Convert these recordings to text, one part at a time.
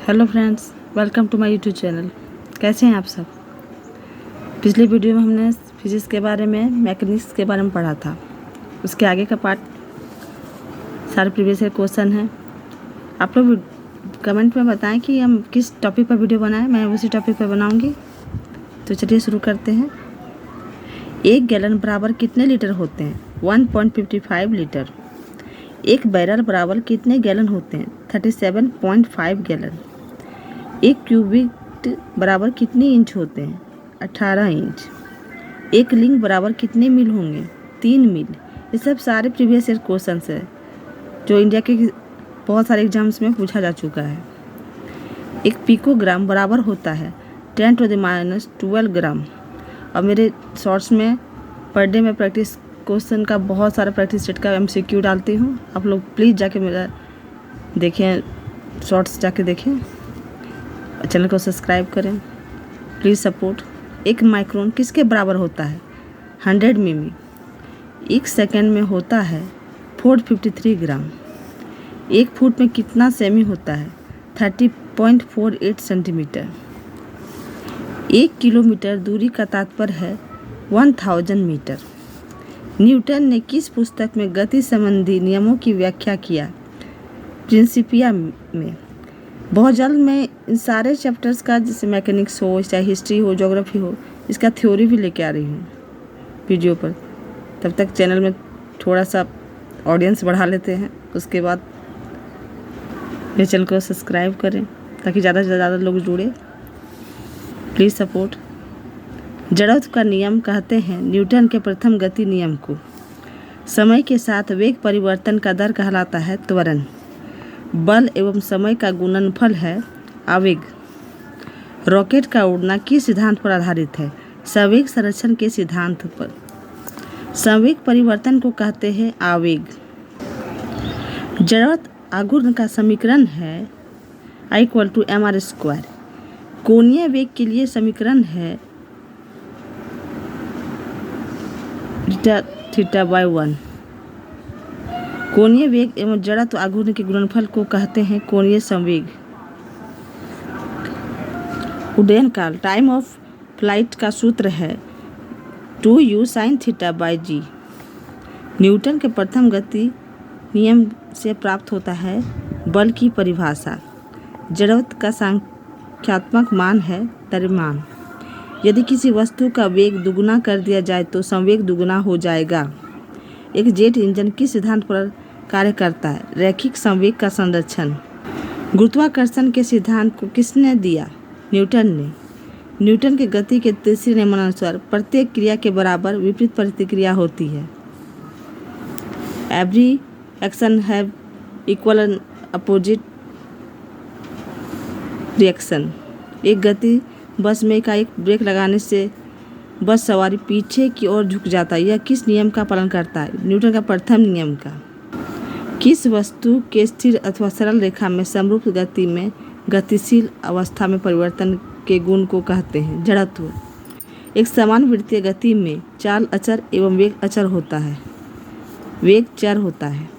Hello friends, welcome to my YouTube channel. कैसे हैं आप सब। पिछले वीडियो में हमने फिजिक्स के बारे में, मैकेनिक्स के बारे में पढ़ा था। उसके आगे का पार्ट सारे प्रीवियस ईयर क्वेश्चन हैं। आप लोग कमेंट में बताएं कि हम किस टॉपिक पर वीडियो बनाएं, मैं उसी टॉपिक पर बनाऊंगी। तो चलिए शुरू करते हैं। 1 गैलन बराबर कितने लीटर होते हैं? 1.55 लीटर। 1 बैरल बराबर कितने गैलन होते हैं? 37.5 गैलन। 1 क्यूबिक बराबर कितने इंच होते हैं? 18 इंच। 1 लिंग बराबर कितने मील होंगे? 3 मील। ये सब सारे प्रीवियस ईयर क्वेश्चन है जो इंडिया के बहुत सारे एग्जाम्स में पूछा जा चुका है। 1 पिकोग्राम बराबर होता है 10⁻12 ग्राम। और मेरे शॉर्ट्स में पर डे में प्रैक्टिस क्वेश्चन का बहुत सारा प्रैक्टिस सेट का MCQ डालती हूँ। आप लोग प्लीज़ जाके मेरा देखें, शॉर्ट्स जाके देखें, चैनल को सब्सक्राइब करें, प्लीज़ सपोर्ट। 1 माइक्रोन किसके बराबर होता है? 100 मिमी। 1 सेकेंड में होता है 453 ग्राम। 1 फुट में कितना सेमी होता है? 30.48 सेंटीमीटर। 1 किलोमीटर दूरी का तात्पर्य है 1000 मीटर। न्यूटन ने किस पुस्तक में गति संबंधी नियमों की व्याख्या किया? प्रिंसिपिया में। बहुत जल्द मैं इन सारे चैप्टर्स का, जैसे मैकेनिक्स हो, चाहे हिस्ट्री हो, ज्योग्राफी हो, इसका थ्योरी भी लेके आ रही हूँ वीडियो पर। तब तक चैनल में थोड़ा सा ऑडियंस बढ़ा लेते हैं, उसके बाद मेरे चैनल को सब्सक्राइब करें ताकि ज़्यादा से ज़्यादा लोग जुड़े। Please support. जड़त्व का नियम कहते हैं न्यूटन के प्रथम गति नियम को। समय के साथ वेग परिवर्तन का दर कहलाता है त्वरण। बल एवं समय का गुणनफल है आवेग। रॉकेट का उड़ना किस सिद्धांत पर आधारित है? संवेग संरक्षण के सिद्धांत पर। संवेग परिवर्तन को कहते हैं आवेग। जड़त्व आघूर्ण का समीकरण है I = mr²। कोणीय वेग के लिए समीकरण है θ/1। कोणीय वेग एवं जड़त्व आघूर्ण के गुणनफल को कहते हैं कोणीय संवेग। उड्डयन काल टाइम ऑफ फ्लाइट का सूत्र है 2u sin θ/g। न्यूटन के प्रथम गति नियम से प्राप्त होता है बल की परिभाषा। जड़त्व का संख्यात्मक मान है द्रव्यमान। यदि किसी वस्तु का वेग दुगुना कर दिया जाए तो संवेग दुगुना हो जाएगा। एक जेट इंजन किस सिद्धांत पर कार्य करता है? रैखिक संवेग का संरक्षण। गुरुत्वाकर्षण के सिद्धांत को किसने दिया? न्यूटन ने। न्यूटन के गति के तीसरे नियमानुसार प्रत्येक क्रिया के बराबर विपरीत प्रतिक्रिया होती है। Every action have equal and opposite reaction. एक गति बस में एकाएक ब्रेक लगाने से बस सवारी पीछे की ओर झुक जाता है। यह किस नियम का पालन करता है? न्यूटन का प्रथम नियम का। किस वस्तु के स्थिर अथवा सरल रेखा में समरूप गति में गतिशील अवस्था में परिवर्तन के गुण को कहते हैं? जड़त्व। एक समान वृत्तीय गति में चाल अचर एवं वेग अचर होता है, वेग चर होता है।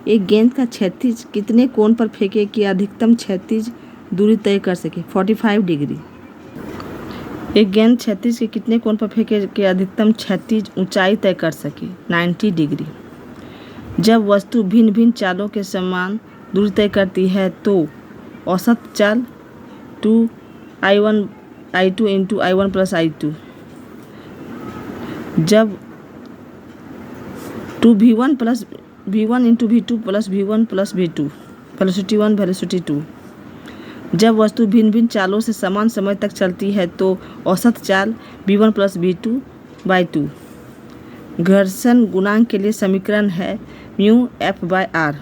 एक गेंद का क्षैतिज कितने कोण पर फेंके कि अधिकतम क्षैतिज दूरी तय कर सके? 45 डिग्री। एक गेंद क्षैतिज के कितने कोण पर फेंके कि अधिकतम क्षैतिज ऊंचाई तय कर सके? 90 डिग्री। जब वस्तु भिन्न भिन्न चालों के समान दूरी तय करती है तो औसत चाल 2I1 I2 × I1 + I2। जब 2V1 + V1 × V2 + V1 + V2 velocity 1 velocity 2। जब वस्तु भिन्न भिन्न चालों से समान समय तक चलती है तो औसत चाल V1 + V2/2। घर्षण गुणांक के लिए समीकरण है μF/r।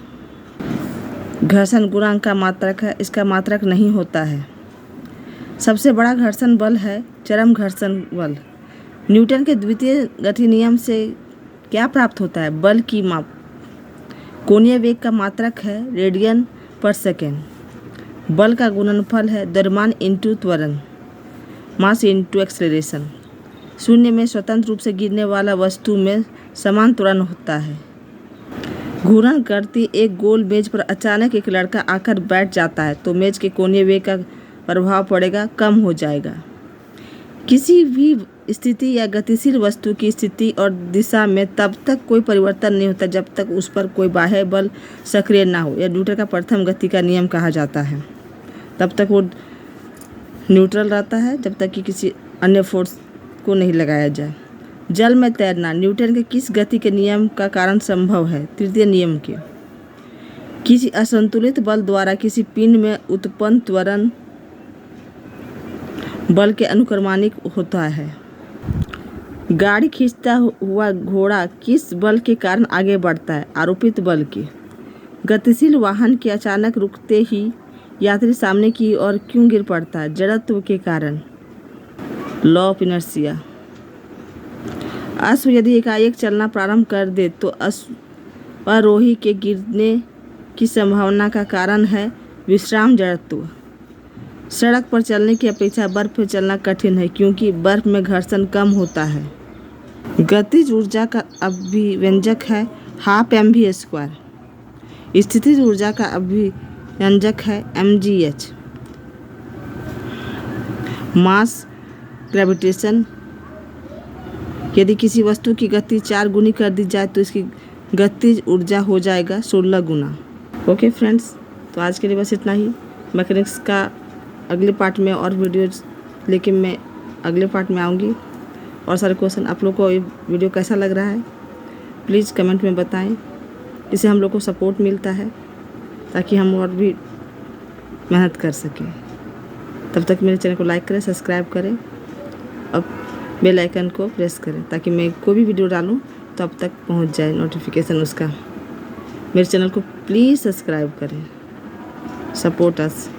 घर्षण गुणांक का मात्रक है, इसका मात्रक नहीं होता है। सबसे बड़ा घर्षण बल है चरम घर्षण बल। न्यूटन के द्वितीय गति नियम से क्या प्राप्त होता है? बल की माप। कोणीय वेग का मात्रक है रेडियन/सेकेंड। बल का गुणनफल है द्रव्यमान × त्वरण, मास × एक्सेलरेशन। शून्य में स्वतंत्र रूप से गिरने वाला वस्तु में समान त्वरण होता है। घूर्णन करती एक गोल मेज पर अचानक एक लड़का आकर बैठ जाता है तो मेज के कोने वेग का प्रभाव पड़ेगा कम हो जाएगा। किसी भी स्थिति या गतिशील वस्तु की स्थिति और दिशा में तब तक कोई परिवर्तन नहीं होता जब तक उस पर कोई बाह्य बल सक्रिय ना हो। यह न्यूटन का प्रथम गति का नियम कहा जाता है। तब तक वो न्यूट्रल रहता है जब तक कि किसी अन्य फोर्स को नहीं लगाया जाए। जल में तैरना न्यूटन के किस गति के नियम का कारण संभव है? तृतीय नियम के। किसी असंतुलित बल द्वारा किसी पिंड में उत्पन्न त्वरण बल के अनुक्रमानिक होता है। गाड़ी खींचता हुआ घोड़ा किस बल के कारण आगे बढ़ता है? आरोपित बल के। गतिशील वाहन के अचानक रुकते ही यात्री सामने की ओर क्यों गिर पड़ता है? जड़त्व के कारण, लॉ ऑफ इनर्शिया। अश्व यदि एकाएक चलना प्रारंभ कर दे तो आरोही के गिरने की संभावना का कारण है विश्राम जड़त्व। सड़क पर चलने की अपेक्षा बर्फ पर चलना कठिन है क्योंकि बर्फ में घर्षण कम होता है। गतिज ऊर्जा का अभिव्यंजक है हाफ mv²। स्थितिज ऊर्जा का अभिव्यंजक है mgh। मास ग्रेविटेशन। यदि किसी वस्तु की गति 4 गुनी कर दी जाए तो इसकी गतिज ऊर्जा हो जाएगा 16 गुना। ओके फ्रेंड्स, तो आज के लिए बस इतना ही। मैकेनिक्स का अगले पार्ट में और वीडियोज लेके मैं अगले पार्ट में आऊँगी। और सारे क्वेश्चन आप लोग को ये वीडियो कैसा लग रहा है प्लीज़ कमेंट में बताएं। इससे हम लोग को सपोर्ट मिलता है ताकि हम और भी मेहनत कर सकें। तब तक मेरे चैनल को लाइक करें, सब्सक्राइब करें और बेल आइकन को प्रेस करें ताकि मैं कोई भी वीडियो डालूं तो अब तक पहुंच जाए नोटिफिकेशन उसका। मेरे चैनल को प्लीज़ सब्सक्राइब करें। Support us.